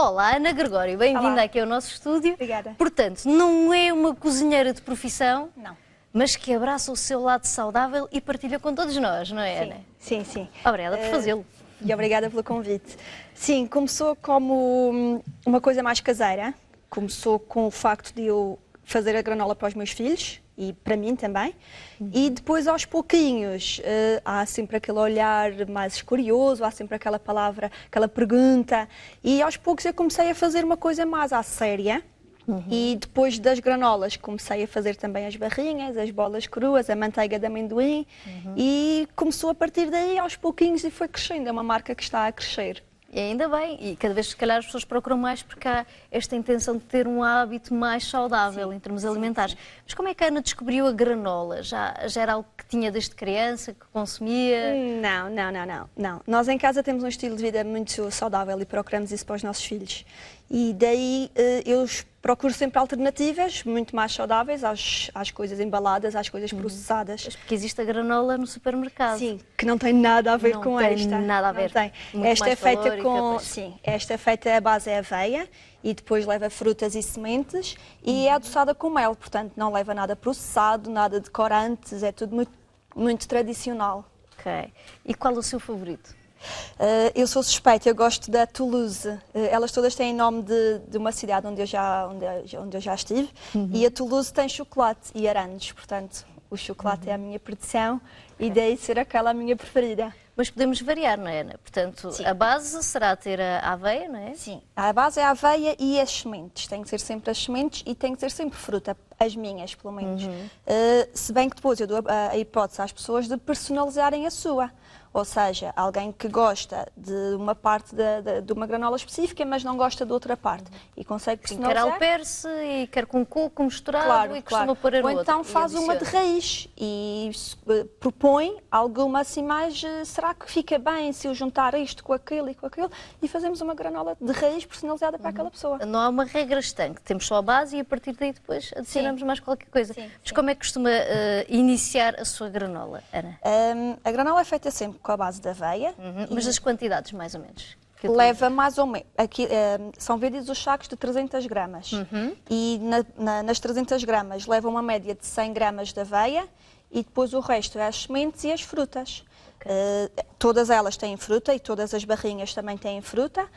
Olá, Ana Gregório, bem-vinda aqui ao nosso estúdio. Obrigada. Portanto, não é uma cozinheira de profissão, Não. mas que abraça o seu lado saudável e partilha com todos nós, não é, Ana? Sim, sim. Obrigada por fazê-lo. E obrigada pelo convite. Sim, começou como uma coisa mais caseira. Começou com o facto de eu fazer a granola para os meus filhos e para mim também. E depois, aos pouquinhos, há sempre aquele olhar mais curioso, há sempre aquela palavra, aquela pergunta. E aos poucos eu comecei a fazer uma coisa mais à séria. E depois das granolas comecei a fazer também as barrinhas, as bolas cruas, a manteiga de amendoim. E começou a partir daí aos pouquinhos e foi crescendo. É uma marca que está a crescer. E ainda bem, e cada vez se calhar as pessoas procuram mais porque há esta intenção de ter um hábito mais saudável em termos alimentares. Mas como é que a Ana descobriu a granola? Já era algo que tinha desde criança, que consumia? Não. Nós em casa temos um estilo de vida muito saudável e procuramos isso para os nossos filhos. E daí eu procuro sempre alternativas muito mais saudáveis às coisas embaladas, às coisas processadas. Mas porque existe a granola no supermercado. Sim, que não tem nada a ver com esta. Não tem nada a ver. Não tem. Muito Esta mais é feita calórica, com, pois. sim, esta é feita, a base é aveia e depois leva frutas e sementes e é adoçada com mel, portanto não leva nada processado, nada de corantes, é tudo muito tradicional. Ok. E qual o seu favorito? Eu sou suspeita, eu gosto da Toulouse. Elas todas têm nome de uma cidade onde eu já estive. E a Toulouse tem chocolate e aranjos, portanto o chocolate é a minha predição e daí ser aquela a minha preferida. Mas podemos variar, não é, Ana? Portanto, Sim. a base será ter a aveia, não é? Sim, a base é a aveia e as sementes. Tem que ser sempre as sementes e tem que ser sempre fruta, as minhas, pelo menos. Se bem que depois eu dou a hipótese às pessoas de personalizarem a sua. Ou seja, alguém que gosta de uma parte de uma granola específica, mas não gosta de outra parte. E consegue Sim, personalizar. quer alperce e quer com coco misturado Claro, e costuma pôr Ou no então outro, faz e uma de adiciona. raiz e propõe alguma assim mais, será que fica bem se eu juntar isto com aquilo e com aquilo e fazemos uma granola de raiz personalizada para aquela pessoa. Não há uma regra estanque, temos só a base e a partir daí depois adicionamos mais qualquer coisa. Sim, Mas sim. como é que costuma iniciar a sua granola, Ana? A granola é feita sempre com a base de aveia. Mas as quantidades, mais ou menos? Que Leva mais ou menos, aqui, são vendidos os sacos de 300 gramas e nas 300 gramas leva uma média de 100 gramas de aveia e depois o resto é as sementes e as frutas. Todas elas têm fruta e todas as barrinhas também têm fruta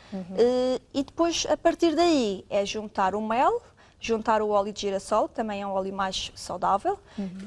e depois a partir daí é juntar o mel, juntar o óleo de girassol, que também é um óleo mais saudável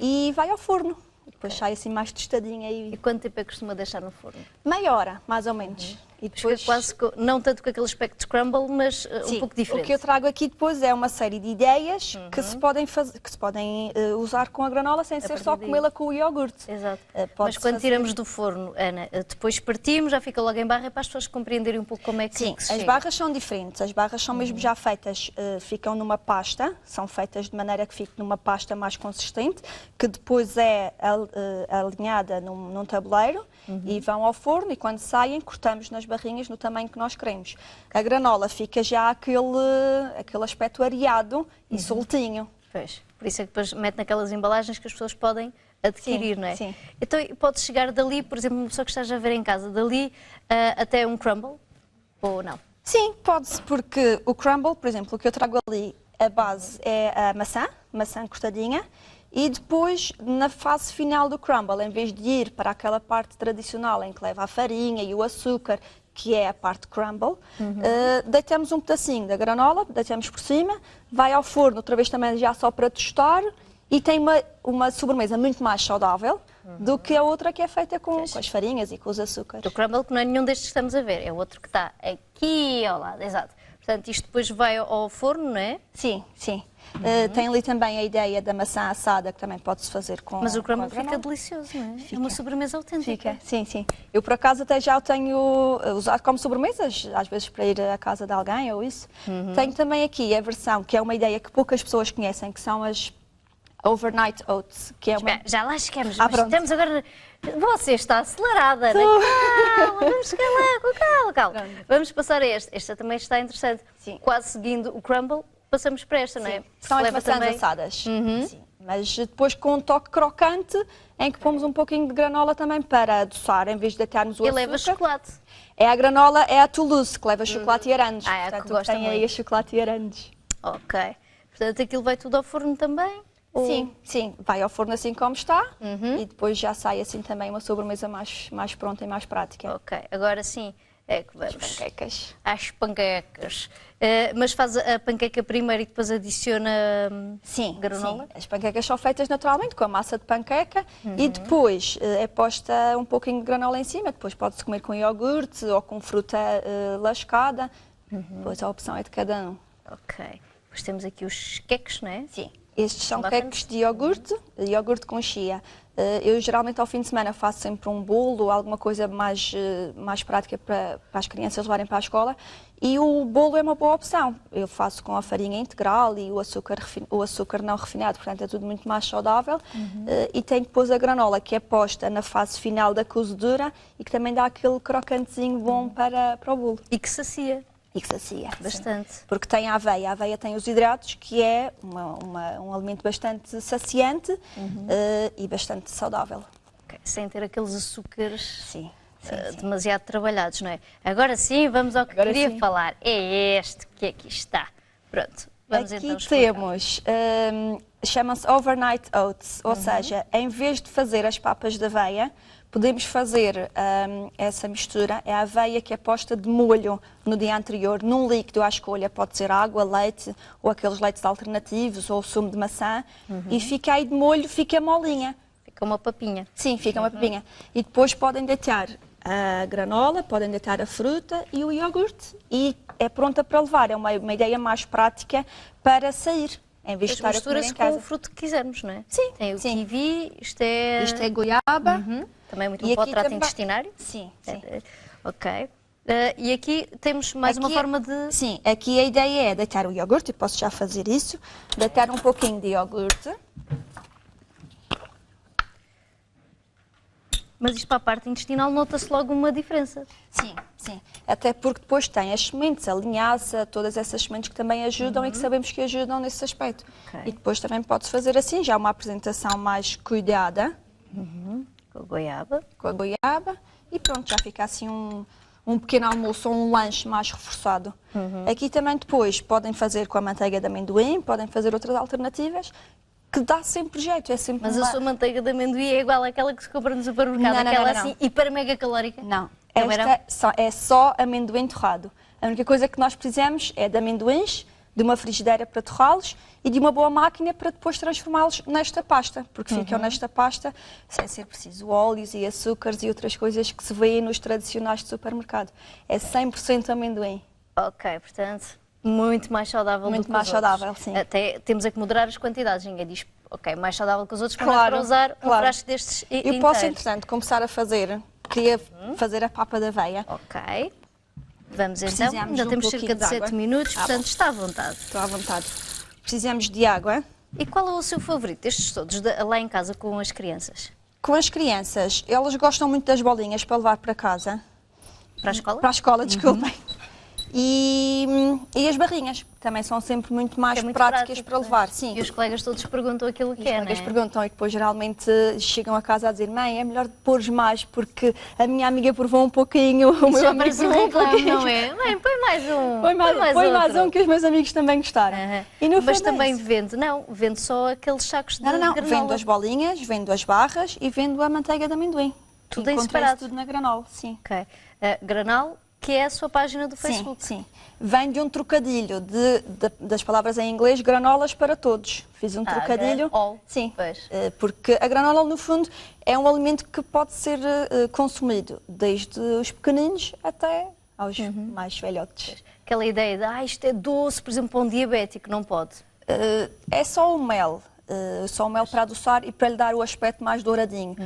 e vai ao forno. Depois sai assim mais tostadinha E e quanto tempo é que costuma deixar no forno? meia hora, mais ou menos. E Depois quase, não tanto com aquele aspecto de crumble, mas um Sim, pouco diferente. o que eu trago aqui depois é uma série de ideias que se podem fazer, que se podem usar com a granola sem ser partir só daí. comê-la com o iogurte. Exato. Mas Pode-se quando fazer- tiramos do forno, Ana, depois partimos, já fica logo em barra, é para as pessoas compreenderem um pouco como é que Sim, que se as chega. barras são diferentes. As barras são mesmo já feitas, ficam numa pasta, são feitas de maneira que fique numa pasta mais consistente, que depois é alinhada num tabuleiro e vão ao forno e quando saem cortamos nas barrinhas no tamanho que nós queremos. A granola fica já aquele aspecto areado e soltinho. Pois, por isso é que depois mete naquelas embalagens que as pessoas podem adquirir, Sim, não é? sim. Então pode chegar dali, por exemplo, uma pessoa que esteja a ver em casa, dali até um crumble, ou não? Sim, pode-se, porque o crumble, por exemplo, o que eu trago ali, a base é a maçã cortadinha, e depois, na fase final do crumble, em vez de ir para aquela parte tradicional em que leva a farinha e o açúcar, que é a parte crumble, deitamos um pedacinho da granola, deitamos por cima, vai ao forno, outra vez também já só para tostar, e tem uma sobremesa muito mais saudável do que a outra que é feita com as farinhas e com os açúcares. O crumble que não é nenhum destes que estamos a ver, é o outro que está aqui ao lado, exato. Portanto, isto depois vai ao forno, não é? Sim, sim. Tem ali também a ideia da maçã assada, que também pode-se fazer com Mas o com a crumble fica granola. delicioso, não é? É uma sobremesa autêntica. Fica, sim, sim. Eu, por acaso, até já o tenho usado como sobremesas, às vezes para ir à casa de alguém ou isso. Tenho também aqui a versão, que é uma ideia que poucas pessoas conhecem, que são as overnight oats, que é uma... Espera, já lá chegamos, Ah, mas pronto. estamos agora... Você está acelerada, Ana. Calma, vamos chegar lá, com calma. Pronto. Vamos passar a esta. Esta também está interessante. Sim. Quase seguindo o crumble, passamos para esta, não é? São Que as leva maçãs também- assadas. Sim. mas depois com um toque crocante, em que pomos um pouquinho de granola também para adoçar, em vez de deitarmos o E açúcar. leva chocolate. É a granola, é a Toulouse, que leva chocolate e arandes. Ah, é a que Portanto, gosta tem aí muito. chocolate e arandes. Ok. Portanto, aquilo vai tudo ao forno também? Ou- Sim, sim, vai ao forno assim como está e depois já sai assim também uma sobremesa mais pronta e mais prática. Ok. Agora sim, é que vamos Panquecas. às panquecas. Mas faz a panqueca primeiro e depois adiciona Sim, granola? sim. As panquecas são feitas naturalmente com a massa de panqueca e depois é posta um pouquinho de granola em cima. Depois pode-se comer com iogurte ou com fruta lascada. Depois a opção é de cada um. Ok. Depois temos aqui os queques, não é? Sim. Estes são Bacanas. queques de iogurte com chia. Eu geralmente ao fim de semana faço sempre um bolo, alguma coisa mais prática para as crianças levarem para a escola. E o bolo é uma boa opção. Eu faço com a farinha integral e o açúcar não refinado, portanto é tudo muito mais saudável. E tem depois a granola, que é posta na fase final da cozedura e que também dá aquele crocantezinho bom para o bolo. E que sacia E que sacia. bastante. Sim. Porque tem a aveia tem os hidratos, que é um alimento bastante saciante e bastante saudável. Ok. Sem ter aqueles açúcares Sim. demasiado trabalhados, não é? Agora sim, vamos ao que Agora queria sim. falar. É este que aqui está. Pronto. Vamos Aqui então explicar. temos, chama-se overnight oats, ou seja, em vez de fazer as papas de aveia, podemos fazer essa mistura, é a aveia que é posta de molho no dia anterior, num líquido à escolha, pode ser água, leite ou aqueles leites alternativos ou sumo de maçã, e fica aí de molho, fica molinha. Fica uma papinha. Sim, fica uma papinha. E depois podem deitar a granola, podem deitar a fruta e o iogurte e é pronta para levar. É uma ideia mais prática para sair, em vez de estar a comer Mistura-se em com o casa. fruto que quisermos, não é? Sim, Tem o sim. kiwi, isto é... Isto é goiaba. Também muito E bom para o aqui trato também- intestinário. Sim, sim. Ok. E aqui temos mais uma Aqui- forma de... Sim, aqui a ideia é deitar o iogurte, eu posso já fazer isso, deitar um pouquinho de iogurte. Mas isto para a parte intestinal nota-se logo uma diferença. Sim, sim. Até porque depois tem as sementes, a linhaça, todas essas sementes que também ajudam e que sabemos que ajudam nesse aspecto. Ok. E depois também pode-se fazer assim, já uma apresentação mais cuidada, Com a goiaba. com a goiaba, e pronto, já fica assim um pequeno almoço ou um lanche mais reforçado. Aqui também depois podem fazer com a manteiga de amendoim, podem fazer outras alternativas, que dá sempre jeito, é sempre Mas uma... a sua manteiga de amendoim é igual àquela que se compra no supermercado, Não, não, aquela não, não, assim hiper mega calórica? Não, Também não? esta é só amendoim torrado. A única coisa que nós precisamos é de amendoins, de uma frigideira para torrá-los e de uma boa máquina para depois transformá-los nesta pasta, porque ficam nesta pasta sem ser preciso óleos e açúcares e outras coisas que se vêem nos tradicionais de supermercado. É 100% amendoim. Ok, portanto, muito mais saudável Muito do que mais os outros. saudável, sim. Até temos é que moderar as quantidades. Ninguém diz, ok, mais saudável que os outros, quando é Claro, para usar um claro. frasco destes Eu inteiros. posso, entretanto, começar a fazer, queria fazer a papa da aveia. Ok. Vamos então, Precisamos ainda de um temos pouquinho cerca de de 7 água. minutos, Tá portanto bom. está à vontade. Estou à vontade. Precisamos de água. E qual é o seu favorito destes todos, lá em casa com as crianças? Com as crianças, elas gostam muito das bolinhas para levar para casa. Para a escola? Para a escola, desculpem. E as barrinhas, também são sempre muito mais É muito práticas prático, para não é? levar, sim. E os colegas todos perguntam aquilo que Os é, colegas não é? perguntam e depois geralmente chegam a casa a dizer: mãe, é melhor pôr mais porque a minha amiga provou um pouquinho, o meu Já amigo parece um provou um reclamo, pouquinho. não é? Mãe, põe mais um. Põe mais outro. um que os meus amigos também gostaram. Aham. E no Mas fundo é também isso. vende, não, vende só aqueles sacos de Não, granola. vendo as bolinhas, vendo as barras e vendo a manteiga de amendoim. Tudo em Encontrei separado. tudo na granola, sim. Ok. Granal, que é a sua página do Facebook. Sim, sim. Vem de um trocadilho das palavras em inglês, granolas para todos. Fiz um trocadilho. all. Sim, Pois. porque a granola, no fundo, é um alimento que pode ser consumido desde os pequeninos até aos mais velhotes. Aquela ideia de, isto é doce, por exemplo, para um diabético, não pode. É só o mel. Só o mel para adoçar e para lhe dar o aspecto mais douradinho.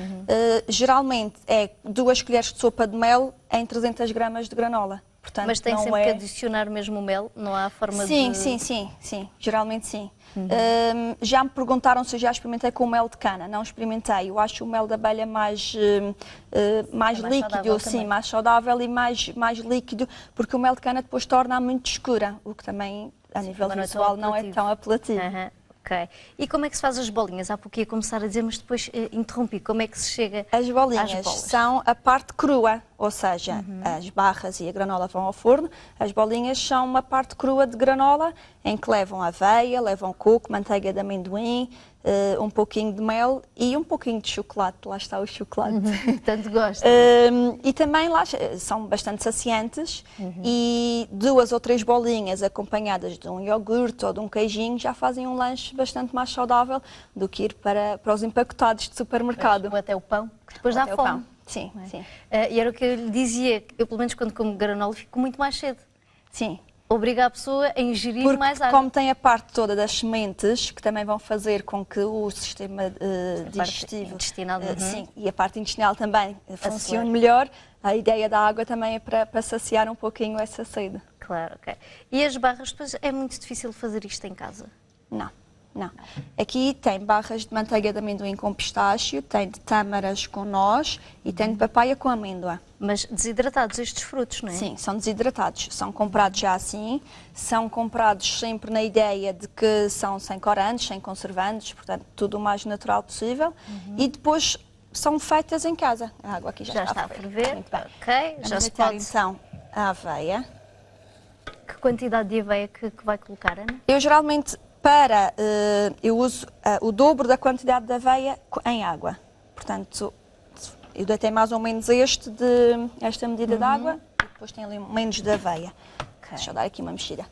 Geralmente é 2 colheres de sopa de mel em 300 gramas de granola. Portanto, Mas tem não sempre é... que adicionar mesmo o mel, não há forma Sim, de... sim, geralmente sim. Já me perguntaram se eu já experimentei com o mel de cana, não experimentei. Eu acho o mel da abelha mais mais líquido, saudável sim, também. mais saudável e mais líquido, porque o mel de cana depois torna-a muito escura, o que também, a nível também não é tão visual, não é apelativo. tão apelativo. Aham, Ok. E como é que se faz as bolinhas? Há pouco ia começar a dizer, mas depois interrompi. Como é que se chega As bolinhas às bolas? são a parte crua, ou seja, as barras e a granola vão ao forno. As bolinhas são uma parte crua de granola, em que levam aveia, levam coco, manteiga de amendoim, um pouquinho de mel e um pouquinho de chocolate. Lá está o chocolate. Tanto gosto. E também lá são bastante saciantes e 2 ou 3 bolinhas acompanhadas de um iogurte ou de um queijinho já fazem um lanche bastante mais saudável do que ir para os empacotados de supermercado. Ou até o pão, que depois Ou dá até o fome. pão. Sim, Não é? sim. E era o que eu lhe dizia, eu pelo menos quando como granola fico muito mais cedo. Sim. Obriga a pessoa a ingerir Porque mais água. como tem a parte toda das sementes, que também vão fazer com que o sistema digestivo intestinal, sim, e a parte intestinal também funcione melhor, a ideia da água também é para saciar um pouquinho essa sede. Claro, ok. E as barras, depois é muito difícil fazer isto em casa? Não, não. Aqui tem barras de manteiga de amendoim com pistácio, tem de tâmaras com noz e tem de papaya com amêndoa. Mas desidratados estes frutos, não é? Sim, são desidratados. São comprados já assim, são comprados sempre na ideia de que são sem corantes, sem conservantes, portanto, tudo o mais natural possível. E depois são feitas em casa. A água aqui já está a ferver. Muito bem. Ok, já Vamos se meter pode. então a aveia. Que quantidade de aveia que vai colocar, Ana? Eu geralmente, eu uso o dobro da quantidade de aveia em água. Portanto, eu deitei mais ou menos esta medida de água e depois tem ali menos de aveia. Deixa eu dar aqui uma mexida.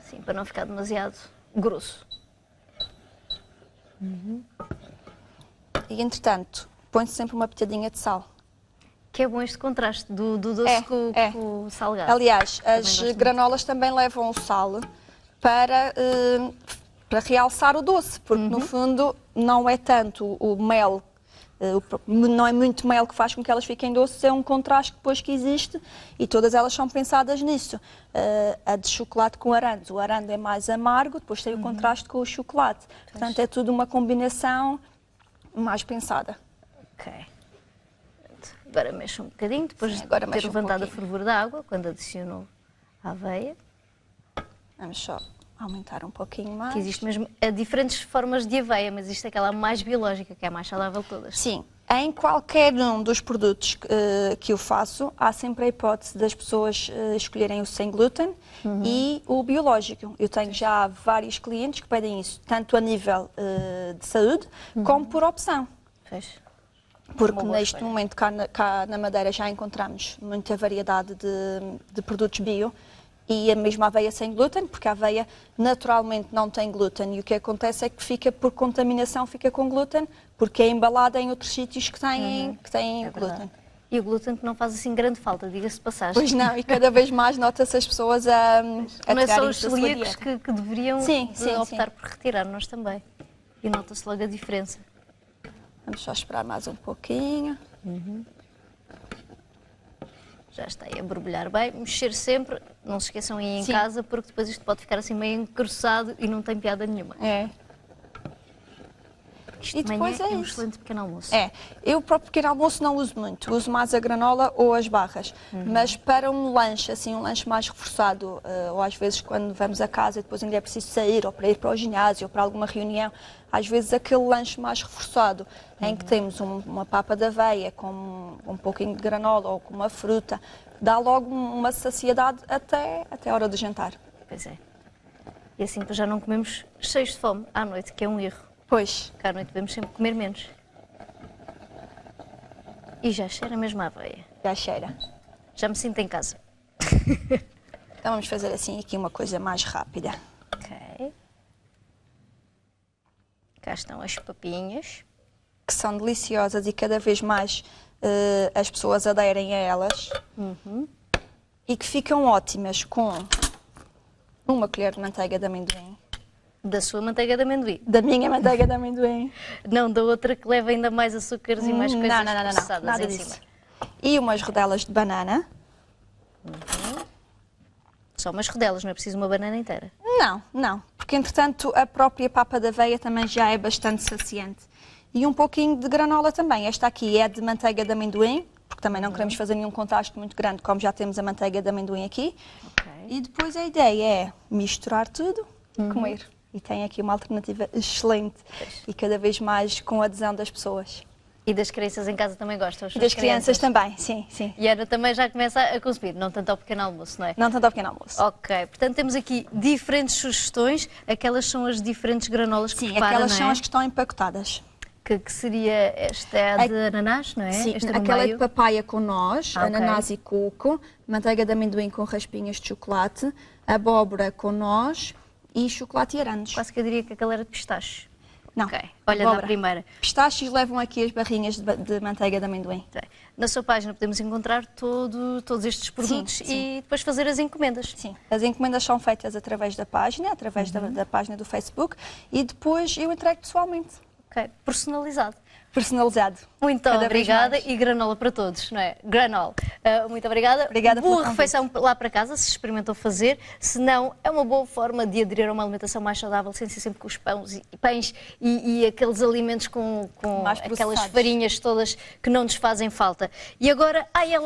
Sim, para não ficar demasiado grosso. E entretanto, põe-se sempre uma pitadinha de sal. Que é bom este contraste do doce com o salgado. Aliás, Também as gosto granolas também levam o sal para realçar o doce, porque no fundo não é tanto o mel, não é muito mel que faz com que elas fiquem doces, é um contraste depois que existe e todas elas são pensadas nisso. A de chocolate com arandes, o arando é mais amargo, depois tem o contraste com o chocolate. Portanto, é tudo uma combinação mais pensada. Ok. Agora mexe um bocadinho, depois Sim, agora de ter mexe um levantado a pouquinho. fervura da água, quando adicionou a aveia, Vamos só aumentar um pouquinho mais. que existe mesmo diferentes formas de aveia, mas isto é aquela mais biológica, que é a mais saudável de todas. Sim, em qualquer um dos produtos que eu faço, há sempre a hipótese das pessoas escolherem o sem glúten e o biológico. Eu tenho já vários clientes que pedem isso, tanto a nível de saúde, como por opção. Fez. Porque Uma boa neste escolha. momento cá na Madeira já encontramos muita variedade de produtos bio e a mesma aveia sem glúten, porque a aveia naturalmente não tem glúten e o que acontece é que fica por contaminação, fica com glúten, porque é embalada em outros sítios que têm É glúten. verdade. E o glúten que não faz assim grande falta, diga-se de passagem. Pois não, e cada vez mais nota-se as pessoas a Não é só tirarem os isso da sua celíacos dieta. que deveriam Sim, sim, optar sim. por retirar, nós também. E nota-se logo a diferença. Vamos só esperar mais um pouquinho. Já está aí a borbulhar bem. Mexer sempre, não se esqueçam aí em Sim. casa, porque depois isto pode ficar assim meio encroçado e não tem piada nenhuma. É. Isto E de manhã depois é um isso. excelente pequeno almoço. É, eu para o pequeno almoço não uso muito, uso mais a granola ou as barras, mas para um lanche, assim, um lanche mais reforçado, ou às vezes quando vamos a casa e depois ainda é preciso sair, ou para ir para o ginásio, ou para alguma reunião, às vezes aquele lanche mais reforçado, em que temos uma papa de aveia com um pouquinho de granola ou com uma fruta, dá logo uma saciedade até a hora do jantar. Pois é. E assim depois já não comemos cheios de fome à noite, que é um erro. Pois, Porque à noite devemos sempre comer menos. E já cheira mesmo a aveia. já cheira. Já me sinto em casa. Então vamos fazer assim aqui uma coisa mais rápida. Ok. Cá estão as papinhas. Que são deliciosas e cada vez mais as pessoas aderem a elas e que ficam ótimas com uma colher de manteiga de amendoim, Da sua manteiga de amendoim. da minha manteiga de amendoim, Não da outra que leva ainda mais açúcares e mais coisas processadas nada em disso. cima. E umas rodelas de banana. Só umas rodelas, não é preciso uma banana inteira. Não, porque entretanto a própria papa da aveia também já é bastante saciante. E um pouquinho de granola também. Esta aqui é de manteiga de amendoim, porque também não queremos fazer nenhum contraste muito grande, como já temos a manteiga de amendoim aqui. Ok. E depois a ideia é misturar tudo e comer. e tem aqui uma alternativa excelente e cada vez mais com a adesão das pessoas. E das crianças em casa também gostam? E das crianças também, sim, sim. E a Ana também já começa a consumir, não tanto ao pequeno almoço, não é? Não tanto ao pequeno almoço. Ok, portanto temos aqui diferentes sugestões, aquelas são as diferentes granolas que Sim, prepara, aquelas não é? são as que estão empacotadas. Que seria, esta é a de ananás, não é? Sim, Esta no aquela é de meio. papaya com noz, Ah, ok. ananás e coco, manteiga de amendoim com raspinhas de chocolate, abóbora com noz e chocolate e aranjos. Quase que eu diria que aquela era de pistache. Não, Ok, olha abóbora. na primeira. Pistachos levam aqui as barrinhas de manteiga de amendoim. Ok. Na sua página podemos encontrar todos estes produtos sim. e depois fazer as encomendas. Sim, as encomendas são feitas através da página, através da página do Facebook e depois eu entrego pessoalmente, Ok, personalizado. personalizado. Muito Cada vez obrigada mais. e granola para todos, não é? Granola. Muito obrigada. Obrigada pelo Boa convite. refeição lá para casa, se experimentou fazer. Se não, é uma boa forma de aderir a uma alimentação mais saudável, sem ser sempre com os pães e aqueles alimentos com Mais aquelas processados. farinhas todas que não nos fazem falta. E agora, ela